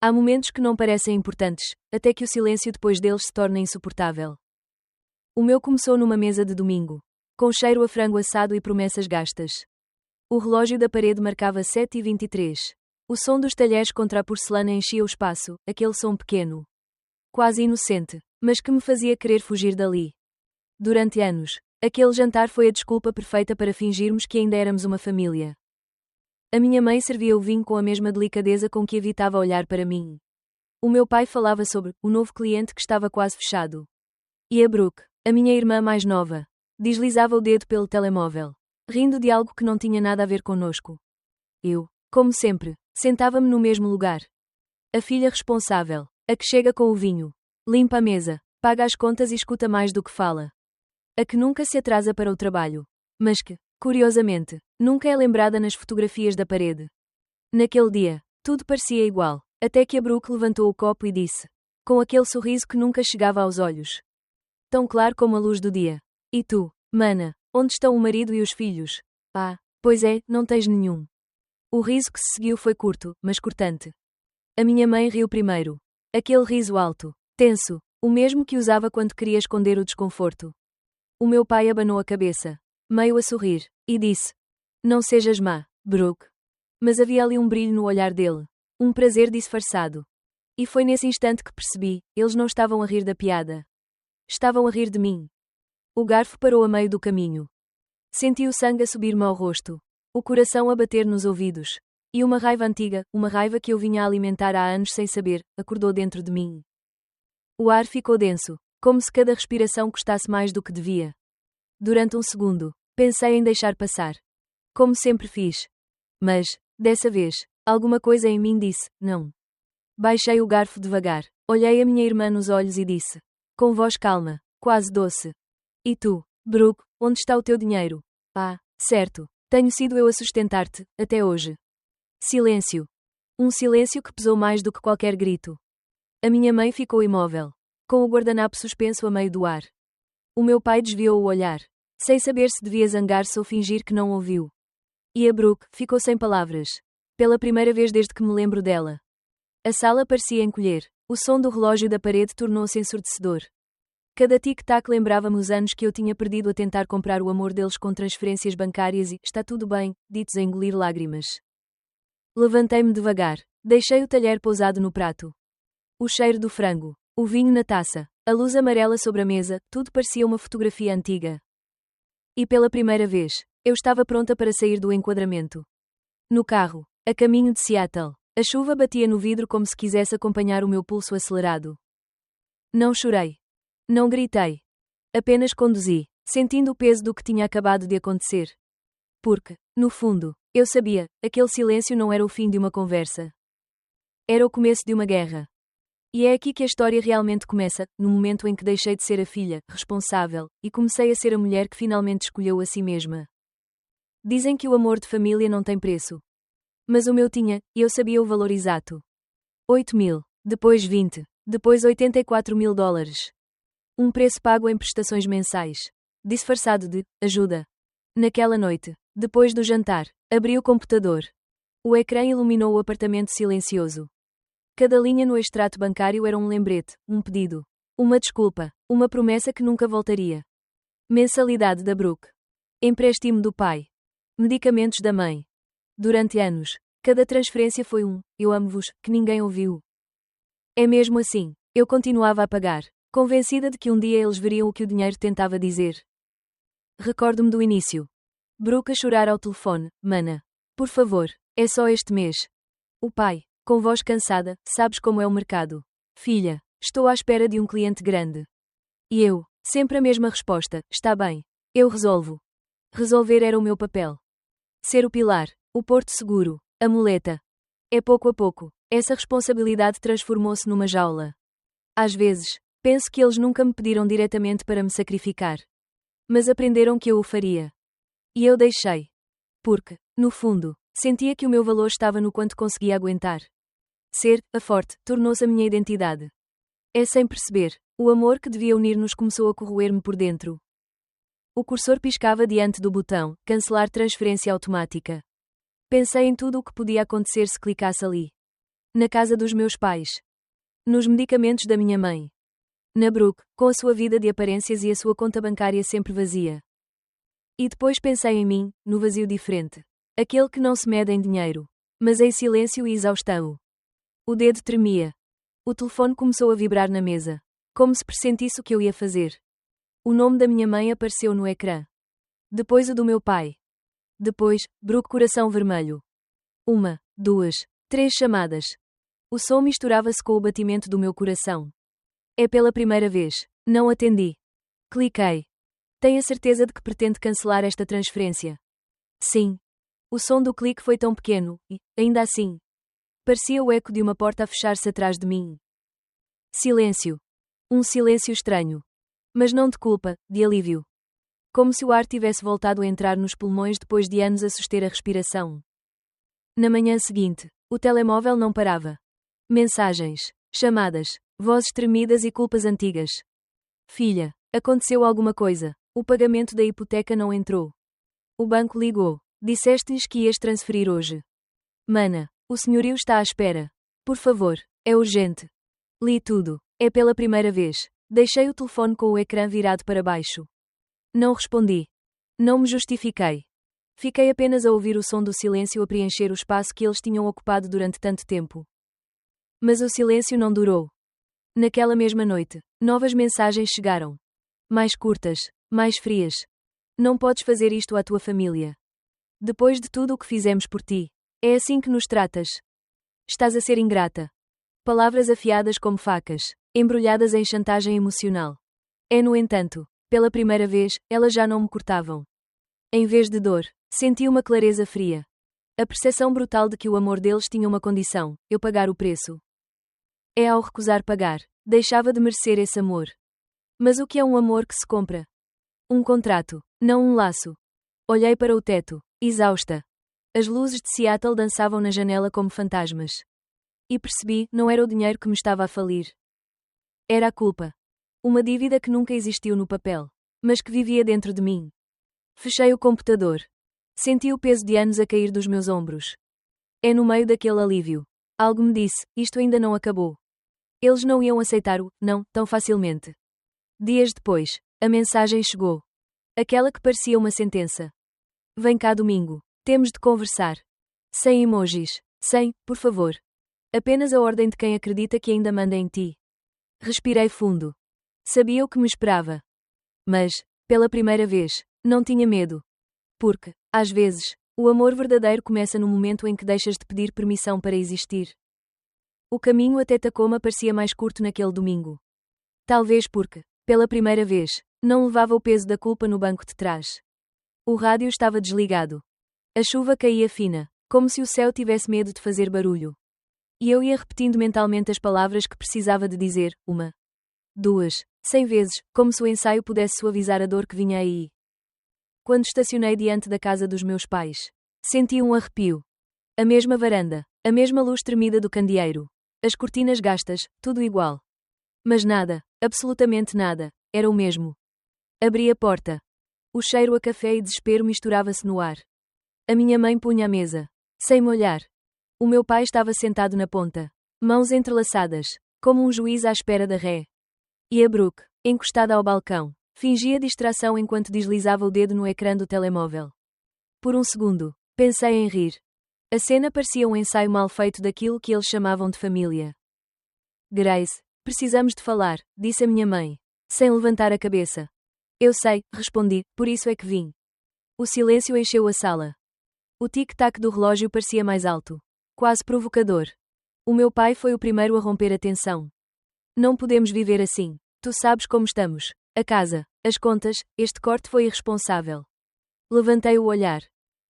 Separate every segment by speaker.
Speaker 1: Há momentos que não parecem importantes, até que o silêncio depois deles se torna insuportável. O meu começou numa mesa de domingo, com cheiro a frango assado e promessas gastas. O relógio da parede marcava 7h23. O som dos talheres contra a porcelana enchia o espaço, aquele som pequeno, quase inocente, mas que me fazia querer fugir dali. Durante anos, aquele jantar foi a desculpa perfeita para fingirmos que ainda éramos uma família. A minha mãe servia o vinho com a mesma delicadeza com que evitava olhar para mim. O meu pai falava sobre o novo cliente que estava quase fechado. E a Brooke, a minha irmã mais nova, deslizava o dedo pelo telemóvel, rindo de algo que não tinha nada a ver connosco. Eu, como sempre, sentava-me no mesmo lugar. A filha responsável, a que chega com o vinho, limpa a mesa, paga as contas e escuta mais do que fala. A que nunca se atrasa para o trabalho, mas que, curiosamente, nunca é lembrada nas fotografias da parede. Naquele dia, tudo parecia igual, até que a Brooke levantou o copo e disse, com aquele sorriso que nunca chegava aos olhos, tão claro como a luz do dia: "E tu, mana, onde estão o marido e os filhos?" "Ah, pois é, não tens nenhum." O riso que se seguiu foi curto, mas cortante. A minha mãe riu primeiro. Aquele riso alto, tenso, o mesmo que usava quando queria esconder o desconforto. O meu pai abanou a cabeça, meio a sorrir, e disse: "Não sejas má, Brooke." Mas havia ali um brilho no olhar dele, um prazer disfarçado. E foi nesse instante que percebi, eles não estavam a rir da piada. Estavam a rir de mim. O garfo parou a meio do caminho. Senti o sangue a subir-me ao rosto, o coração a bater nos ouvidos. E uma raiva antiga, uma raiva que eu vinha a alimentar há anos sem saber, acordou dentro de mim. O ar ficou denso, como se cada respiração custasse mais do que devia. Durante um segundo, pensei em deixar passar. Como sempre fiz. Mas, dessa vez, alguma coisa em mim disse, não. Baixei o garfo devagar, olhei a minha irmã nos olhos e disse, com voz calma, quase doce: "E tu, Brooke, onde está o teu dinheiro?" "Ah, certo. Tenho sido eu a sustentar-te, até hoje." Silêncio. Um silêncio que pesou mais do que qualquer grito. A minha mãe ficou imóvel, com o guardanapo suspenso a meio do ar. O meu pai desviou o olhar, sem saber se devia zangar-se ou fingir que não ouviu. E a Brooke ficou sem palavras, pela primeira vez desde que me lembro dela. A sala parecia encolher, o som do relógio da parede tornou-se ensurdecedor. Cada tic-tac lembrava-me os anos que eu tinha perdido a tentar comprar o amor deles com transferências bancárias e, está tudo bem, ditos a engolir lágrimas. Levantei-me devagar, deixei o talher pousado no prato. O cheiro do frango, o vinho na taça, a luz amarela sobre a mesa, tudo parecia uma fotografia antiga. E pela primeira vez, eu estava pronta para sair do enquadramento. No carro, a caminho de Seattle, a chuva batia no vidro como se quisesse acompanhar o meu pulso acelerado. Não chorei. Não gritei. Apenas conduzi, sentindo o peso do que tinha acabado de acontecer. Porque, no fundo, eu sabia, aquele silêncio não era o fim de uma conversa. Era o começo de uma guerra. E é aqui que a história realmente começa, no momento em que deixei de ser a filha, responsável, e comecei a ser a mulher que finalmente escolheu a si mesma. Dizem que o amor de família não tem preço. Mas o meu tinha, e eu sabia o valor exato. 8.000, depois 20, depois 84.000 dólares. Um preço pago em prestações mensais. Disfarçado de ajuda. Naquela noite, depois do jantar, abri o computador. O ecrã iluminou o apartamento silencioso. Cada linha no extrato bancário era um lembrete, um pedido, uma desculpa, uma promessa que nunca voltaria. Mensalidade da Brooke. Empréstimo do pai. Medicamentos da mãe. Durante anos, cada transferência foi um "eu amo-vos" que ninguém ouviu. É mesmo assim, eu continuava a pagar, convencida de que um dia eles veriam o que o dinheiro tentava dizer. Recordo-me do início. Brooke a chorar ao telefone: "Mana, por favor, é só este mês." O pai, com voz cansada: "Sabes como é o mercado. Filha, estou à espera de um cliente grande." E eu, sempre a mesma resposta: "Está bem. Eu resolvo." Resolver era o meu papel. Ser o pilar, o porto seguro, a muleta. É pouco a pouco, essa responsabilidade transformou-se numa jaula. Às vezes, penso que eles nunca me pediram diretamente para me sacrificar. Mas aprenderam que eu o faria. E eu deixei. Porque, no fundo, sentia que o meu valor estava no quanto conseguia aguentar. Ser a forte tornou-se a minha identidade. É sem perceber, o amor que devia unir-nos começou a corroer-me por dentro. O cursor piscava diante do botão cancelar transferência automática. Pensei em tudo o que podia acontecer se clicasse ali. Na casa dos meus pais. Nos medicamentos da minha mãe. Na Brooke, com a sua vida de aparências e a sua conta bancária sempre vazia. E depois pensei em mim, no vazio diferente. Aquele que não se mede em dinheiro, mas em silêncio e exaustão. O dedo tremia. O telefone começou a vibrar na mesa, como se pressentisse o que eu ia fazer. O nome da minha mãe apareceu no ecrã. Depois o do meu pai. Depois, Brooke Coração Vermelho. 1, 2, 3 chamadas. O som misturava-se com o batimento do meu coração. É pela primeira vez. Não atendi. Cliquei. Tem a certeza de que pretende cancelar esta transferência? Sim. O som do clique foi tão pequeno, e, ainda assim, parecia o eco de uma porta a fechar-se atrás de mim. Silêncio. Um silêncio estranho. Mas não de culpa, de alívio. Como se o ar tivesse voltado a entrar nos pulmões depois de anos a suster a respiração. Na manhã seguinte, o telemóvel não parava. Mensagens, chamadas, vozes tremidas e culpas antigas. Filha, aconteceu alguma coisa. O pagamento da hipoteca não entrou. O banco ligou. Disseste-lhes que ias transferir hoje. Mana, o senhorio está à espera. Por favor, é urgente. Li tudo. É pela primeira vez. Deixei o telefone com o ecrã virado para baixo. Não respondi. Não me justifiquei. Fiquei apenas a ouvir o som do silêncio a preencher o espaço que eles tinham ocupado durante tanto tempo. Mas o silêncio não durou. Naquela mesma noite, novas mensagens chegaram. Mais curtas, mais frias. Não podes fazer isto à tua família. Depois de tudo o que fizemos por ti. É assim que nos tratas. Estás a ser ingrata. Palavras afiadas como facas, embrulhadas em chantagem emocional. No entanto, pela primeira vez, elas já não me cortavam. Em vez de dor, senti uma clareza fria. A percepção brutal de que o amor deles tinha uma condição: eu pagar o preço. Ao recusar pagar, deixava de merecer esse amor. Mas o que é um amor que se compra? Um contrato, não um laço. Olhei para o teto, exausta. As luzes de Seattle dançavam na janela como fantasmas. E percebi, não era o dinheiro que me estava a falir. Era a culpa. Uma dívida que nunca existiu no papel, mas que vivia dentro de mim. Fechei o computador. Senti o peso de anos a cair dos meus ombros. No meio daquele alívio, algo me disse, isto ainda não acabou. Eles não iam aceitar não tão facilmente. Dias depois, a mensagem chegou. Aquela que parecia uma sentença. Vem cá domingo. Temos de conversar. Sem emojis. Sem, por favor. Apenas a ordem de quem acredita que ainda manda em ti. Respirei fundo. Sabia o que me esperava. Mas, pela primeira vez, não tinha medo. Porque, às vezes, o amor verdadeiro começa no momento em que deixas de pedir permissão para existir. O caminho até Tacoma parecia mais curto naquele domingo. Talvez porque, pela primeira vez, não levava o peso da culpa no banco de trás. O rádio estava desligado. A chuva caía fina, como se o céu tivesse medo de fazer barulho. E eu ia repetindo mentalmente as palavras que precisava de dizer, 1, 2, 100 vezes, como se o ensaio pudesse suavizar a dor que vinha aí. Quando estacionei diante da casa dos meus pais, senti um arrepio. A mesma varanda, a mesma luz tremida do candeeiro, as cortinas gastas, tudo igual. Mas nada, absolutamente nada, era o mesmo. Abri a porta. O cheiro a café e desespero misturava-se no ar. A minha mãe punha a mesa, sem me olhar. O meu pai estava sentado na ponta, mãos entrelaçadas, como um juiz à espera da ré. E a Brooke, encostada ao balcão, fingia distração enquanto deslizava o dedo no ecrã do telemóvel. Por um segundo, pensei em rir. A cena parecia um ensaio mal feito daquilo que eles chamavam de família. Grace, precisamos de falar, disse a minha mãe, sem levantar a cabeça. Eu sei, respondi, por isso é que vim. O silêncio encheu a sala. O tic-tac do relógio parecia mais alto, quase provocador. O meu pai foi o primeiro a romper a tensão. Não podemos viver assim. Tu sabes como estamos. A casa, as contas, este corte foi irresponsável. Levantei o olhar.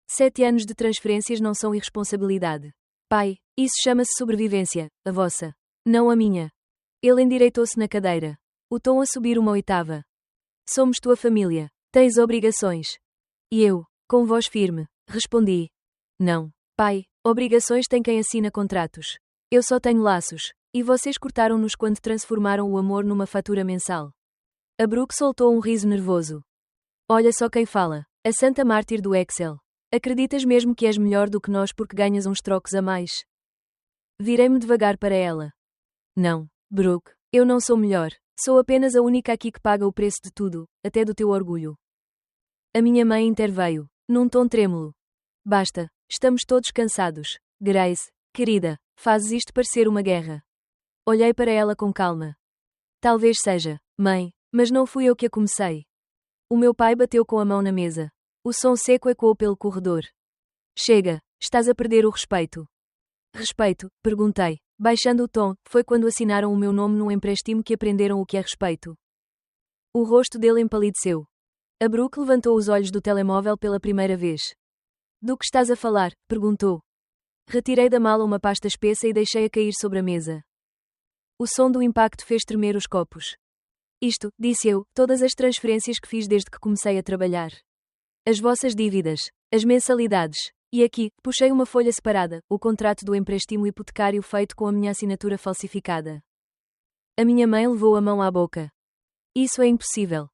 Speaker 1: 7 anos de transferências não são irresponsabilidade. Pai, isso chama-se sobrevivência, a vossa. Não a minha. Ele endireitou-se na cadeira. O tom a subir uma oitava. Somos tua família. Tens obrigações. E eu, com voz firme, respondi. Não, pai, obrigações tem quem assina contratos. Eu só tenho laços. E vocês cortaram-nos quando transformaram o amor numa fatura mensal. A Brooke soltou um riso nervoso. Olha só quem fala. A Santa Mártir do Excel. Acreditas mesmo que és melhor do que nós porque ganhas uns trocos a mais? Virei-me devagar para ela. Não, Brooke, eu não sou melhor. Sou apenas a única aqui que paga o preço de tudo, até do teu orgulho. A minha mãe interveio, num tom trêmulo. Basta, estamos todos cansados. Grace, querida, fazes isto parecer uma guerra. Olhei para ela com calma. Talvez seja, mãe, mas não fui eu que a comecei. O meu pai bateu com a mão na mesa. O som seco ecoou pelo corredor. Chega, estás a perder o respeito. Respeito? Perguntei, baixando o tom. Foi quando assinaram o meu nome num empréstimo que aprenderam o que é respeito. O rosto dele empalideceu. A Brooke levantou os olhos do telemóvel pela primeira vez. Do que estás a falar? Perguntou. Retirei da mala uma pasta espessa e deixei-a cair sobre a mesa. O som do impacto fez tremer os copos. Isto, disse eu, todas as transferências que fiz desde que comecei a trabalhar. As vossas dívidas, as mensalidades. E aqui, puxei uma folha separada, o contrato do empréstimo hipotecário feito com a minha assinatura falsificada. A minha mãe levou a mão à boca. Isso é impossível.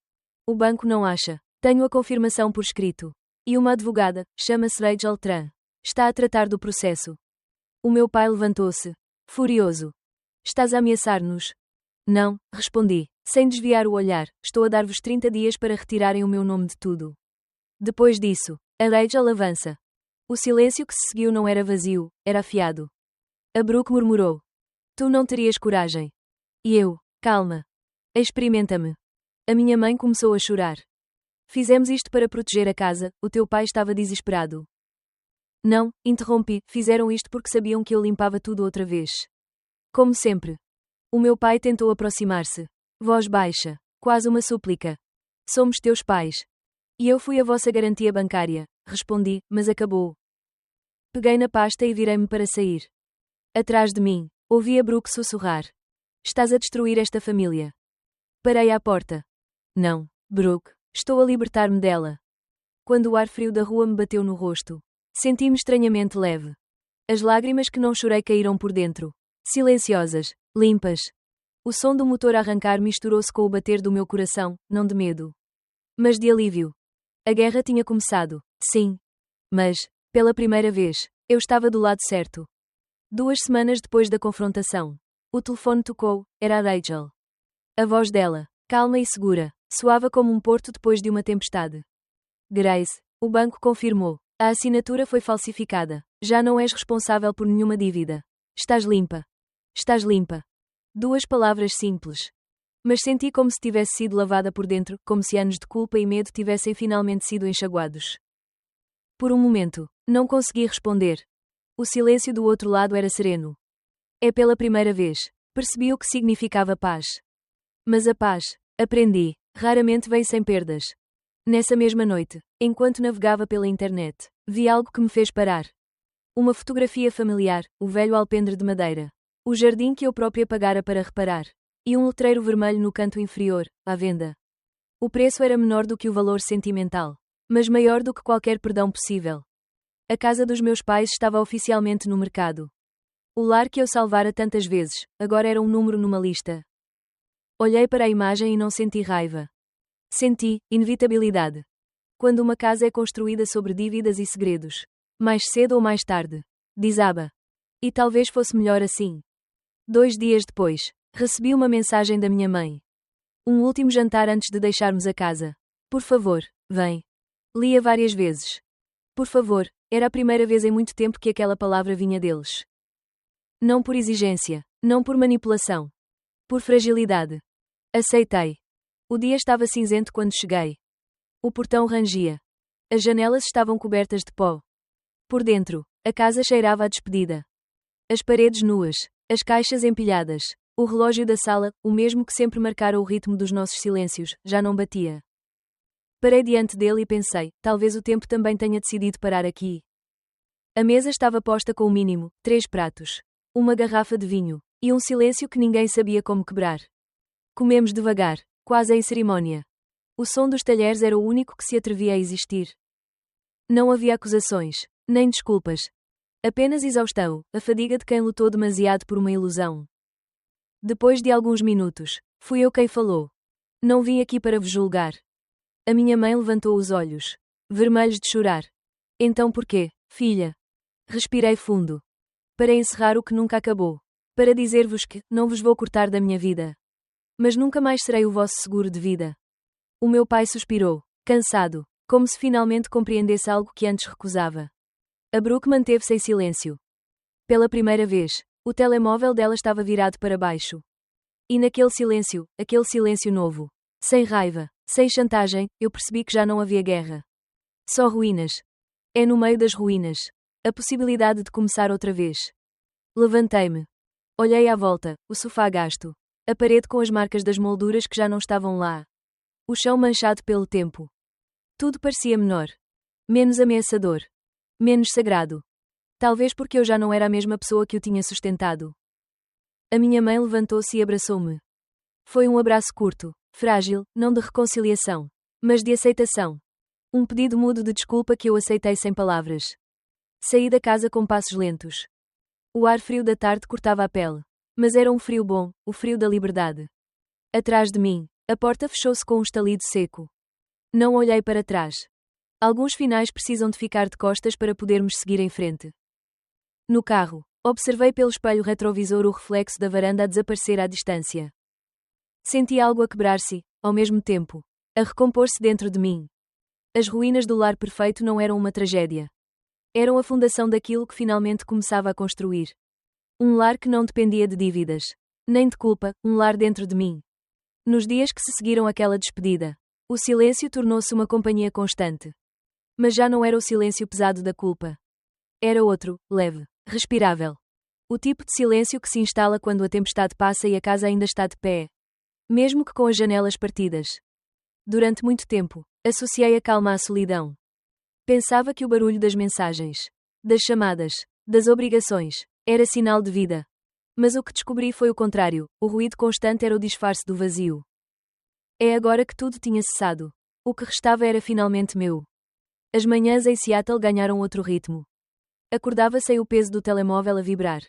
Speaker 1: O banco não acha. Tenho a confirmação por escrito. E uma advogada, chama-se Rachel Tran. Está a tratar do processo. O meu pai levantou-se. Furioso. Estás a ameaçar-nos? Não, respondi, sem desviar o olhar. Estou a dar-vos 30 dias para retirarem o meu nome de tudo. Depois disso, a Rachel avança. O silêncio que se seguiu não era vazio, era afiado. A Brooke murmurou. Tu não terias coragem. E eu, calma. Experimenta-me. A minha mãe começou a chorar. Fizemos isto para proteger a casa, o teu pai estava desesperado. Não, interrompi, fizeram isto porque sabiam que eu limpava tudo outra vez. Como sempre. O meu pai tentou aproximar-se. Voz baixa, quase uma súplica. Somos teus pais. E eu fui a vossa garantia bancária, respondi, mas acabou. Peguei na pasta e virei-me para sair. Atrás de mim, ouvi a Brooke sussurrar. Estás a destruir esta família. Parei à porta. Não, Brooke, estou a libertar-me dela. Quando o ar frio da rua me bateu no rosto, senti-me estranhamente leve. As lágrimas que não chorei caíram por dentro. Silenciosas, limpas. O som do motor a arrancar misturou-se com o bater do meu coração, não de medo, mas de alívio. A guerra tinha começado, sim. Mas, pela primeira vez, eu estava do lado certo. 2 semanas depois da confrontação, o telefone tocou, era a Rachel. A voz dela, calma e segura, soava como um porto depois de uma tempestade. Grace, o banco confirmou. A assinatura foi falsificada. Já não és responsável por nenhuma dívida. Estás limpa. Estás limpa. 2 palavras simples. Mas senti como se tivesse sido lavada por dentro, como se anos de culpa e medo tivessem finalmente sido enxaguados. Por um momento, não consegui responder. O silêncio do outro lado era sereno. É pela primeira vez. Percebi o que significava paz. Mas a paz, aprendi, raramente vem sem perdas. Nessa mesma noite, enquanto navegava pela internet, vi algo que me fez parar. Uma fotografia familiar, o velho alpendre de madeira. O jardim que eu própria pagara para reparar. E um letreiro vermelho no canto inferior, à venda. O preço era menor do que o valor sentimental, mas maior do que qualquer perdão possível. A casa dos meus pais estava oficialmente no mercado. O lar que eu salvara tantas vezes, agora era um número numa lista. Olhei para a imagem e não senti raiva. Senti inevitabilidade. Quando uma casa é construída sobre dívidas e segredos, mais cedo ou mais tarde, desaba. E talvez fosse melhor assim. 2 dias depois, recebi uma mensagem da minha mãe. Um último jantar antes de deixarmos a casa. Por favor, vem. Lia várias vezes. Por favor, era a primeira vez em muito tempo que aquela palavra vinha deles. Não por exigência, não por manipulação. Por fragilidade. Aceitei. O dia estava cinzento quando cheguei. O portão rangia. As janelas estavam cobertas de pó. Por dentro, a casa cheirava a despedida. As paredes nuas, as caixas empilhadas, o relógio da sala, o mesmo que sempre marcara o ritmo dos nossos silêncios, já não batia. Parei diante dele e pensei, talvez o tempo também tenha decidido parar aqui. A mesa estava posta com o mínimo, 3 pratos, uma garrafa de vinho, e um silêncio que ninguém sabia como quebrar. Comemos devagar, quase em cerimónia. O som dos talheres era o único que se atrevia a existir. Não havia acusações, nem desculpas. Apenas exaustão, a fadiga de quem lutou demasiado por uma ilusão. Depois de alguns minutos, fui eu quem falou. Não vim aqui para vos julgar. A minha mãe levantou os olhos, vermelhos de chorar. Então por quê, filha? Respirei fundo. Para encerrar o que nunca acabou. Para dizer-vos que não vos vou cortar da minha vida. Mas nunca mais serei o vosso seguro de vida. O meu pai suspirou, cansado, como se finalmente compreendesse algo que antes recusava. A Brooke manteve-se em silêncio. Pela primeira vez, o telemóvel dela estava virado para baixo. E naquele silêncio, aquele silêncio novo, sem raiva, sem chantagem, eu percebi que já não havia guerra. Só ruínas. É no meio das ruínas. A possibilidade de começar outra vez. Levantei-me. Olhei à volta, o sofá gasto. A parede com as marcas das molduras que já não estavam lá. O chão manchado pelo tempo. Tudo parecia menor. Menos ameaçador. Menos sagrado. Talvez porque eu já não era a mesma pessoa que o tinha sustentado. A minha mãe levantou-se e abraçou-me. Foi um abraço curto, frágil, não de reconciliação, mas de aceitação. Um pedido mudo de desculpa que eu aceitei sem palavras. Saí da casa com passos lentos. O ar frio da tarde cortava a pele. Mas era um frio bom, o frio da liberdade. Atrás de mim, a porta fechou-se com um estalido seco. Não olhei para trás. Alguns finais precisam de ficar de costas para podermos seguir em frente. No carro, observei pelo espelho retrovisor o reflexo da varanda a desaparecer à distância. Senti algo a quebrar-se, ao mesmo tempo, a recompor-se dentro de mim. As ruínas do lar perfeito não eram uma tragédia. Eram a fundação daquilo que finalmente começava a construir. Um lar que não dependia de dívidas. Nem de culpa, um lar dentro de mim. Nos dias que se seguiram àquela despedida, o silêncio tornou-se uma companhia constante. Mas já não era o silêncio pesado da culpa. Era outro, leve, respirável. O tipo de silêncio que se instala quando a tempestade passa e a casa ainda está de pé. Mesmo que com as janelas partidas. Durante muito tempo, associei a calma à solidão. Pensava que o barulho das mensagens, das chamadas, das obrigações, era sinal de vida. Mas o que descobri foi o contrário, o ruído constante era o disfarce do vazio. É agora que tudo tinha cessado. O que restava era finalmente meu. As manhãs em Seattle ganharam outro ritmo. Acordava sem o peso do telemóvel a vibrar.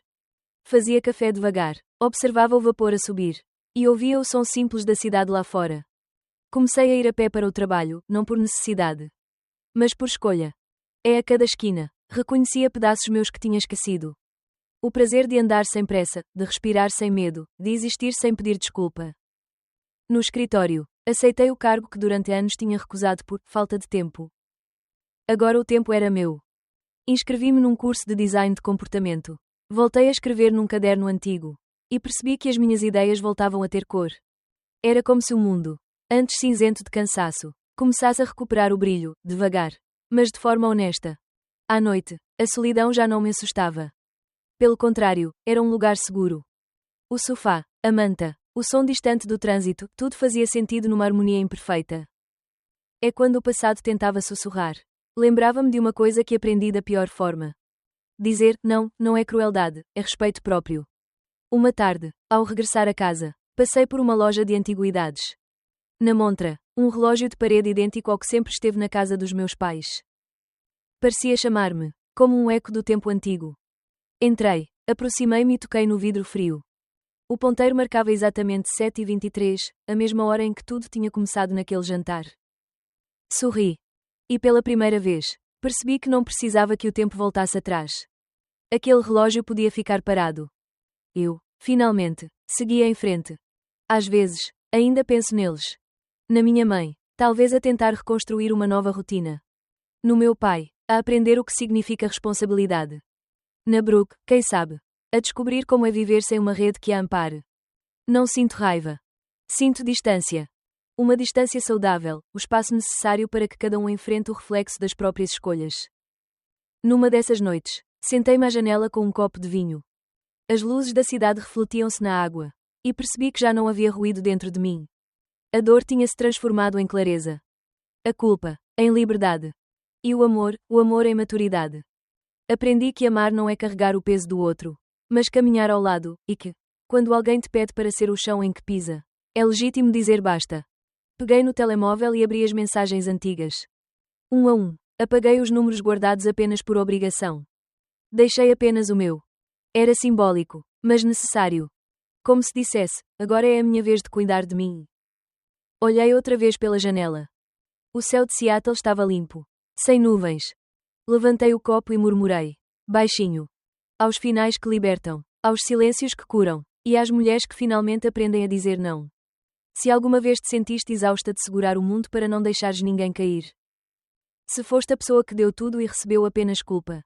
Speaker 1: Fazia café devagar, observava o vapor a subir. E ouvia o som simples da cidade lá fora. Comecei a ir a pé para o trabalho, não por necessidade. Mas por escolha. É a cada esquina. Reconhecia pedaços meus que tinha esquecido. O prazer de andar sem pressa, de respirar sem medo, de existir sem pedir desculpa. No escritório, aceitei o cargo que durante anos tinha recusado por falta de tempo. Agora o tempo era meu. Inscrevi-me num curso de design de comportamento. Voltei a escrever num caderno antigo. E percebi que as minhas ideias voltavam a ter cor. Era como se o mundo, antes cinzento de cansaço, começasse a recuperar o brilho, devagar, mas de forma honesta. À noite, a solidão já não me assustava. Pelo contrário, era um lugar seguro. O sofá, a manta, o som distante do trânsito, tudo fazia sentido numa harmonia imperfeita. É quando o passado tentava sussurrar. Lembrava-me de uma coisa que aprendi da pior forma. Dizer, não, não é crueldade, é respeito próprio. Uma tarde, ao regressar a casa, passei por uma loja de antiguidades. Na montra, um relógio de parede idêntico ao que sempre esteve na casa dos meus pais. Parecia chamar-me, como um eco do tempo antigo. Entrei, aproximei-me e toquei no vidro frio. O ponteiro marcava exatamente 7h23, a mesma hora em que tudo tinha começado naquele jantar. Sorri. E pela primeira vez, percebi que não precisava que o tempo voltasse atrás. Aquele relógio podia ficar parado. Eu, finalmente, seguia em frente. Às vezes, ainda penso neles. Na minha mãe, talvez a tentar reconstruir uma nova rotina. No meu pai, a aprender o que significa responsabilidade. Na Brooke, quem sabe, a descobrir como é viver sem uma rede que a ampare. Não sinto raiva. Sinto distância. Uma distância saudável, o espaço necessário para que cada um enfrente o reflexo das próprias escolhas. Numa dessas noites, sentei-me à janela com um copo de vinho. As luzes da cidade refletiam-se na água. E percebi que já não havia ruído dentro de mim. A dor tinha-se transformado em clareza. A culpa, em liberdade. E o amor em maturidade. Aprendi que amar não é carregar o peso do outro, mas caminhar ao lado, e que, quando alguém te pede para ser o chão em que pisa, é legítimo dizer basta. Peguei no telemóvel e abri as mensagens antigas. Um a um, apaguei os números guardados apenas por obrigação. Deixei apenas o meu. Era simbólico, mas necessário. Como se dissesse, agora é a minha vez de cuidar de mim. Olhei outra vez pela janela. O céu de Seattle estava limpo. Sem nuvens. Levantei o copo e murmurei. Baixinho. Aos finais que libertam. Aos silêncios que curam. E às mulheres que finalmente aprendem a dizer não. Se alguma vez te sentiste exausta de segurar o mundo para não deixares ninguém cair. Se foste a pessoa que deu tudo e recebeu apenas culpa.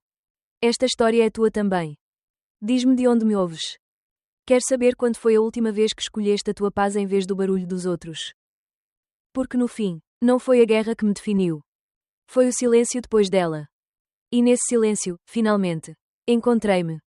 Speaker 1: Esta história é tua também. Diz-me de onde me ouves. Quero saber quando foi a última vez que escolheste a tua paz em vez do barulho dos outros. Porque no fim, não foi a guerra que me definiu. Foi o silêncio depois dela. E nesse silêncio, finalmente, encontrei-me.